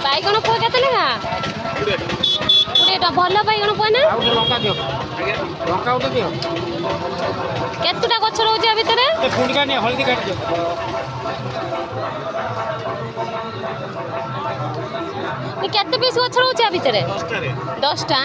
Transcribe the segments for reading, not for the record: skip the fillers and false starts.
ବାଇଗଣ ପୁଅ କେତେ ଲେଖା? 20 ଭଲ ବାଇଗଣ ପୁଅ ନା? କେତେଟା ଗଛ ରହୁଛି ଆ ଭିତରେ? ହଳଦୀ କାଟିଦିଅ। କେତେ ପିସ୍ ଗଛ ରହୁଛି ଆ ଭିତରେ? 10ଟା।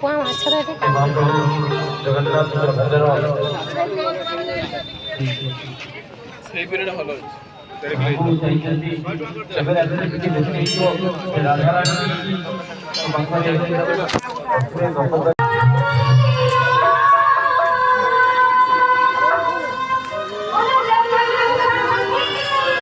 କୁଆ ମାଛର ଏଠି ସେଇ ପିରିୟଡ଼ ଭଲ ଅଛି। ରାଧାରାଣୀ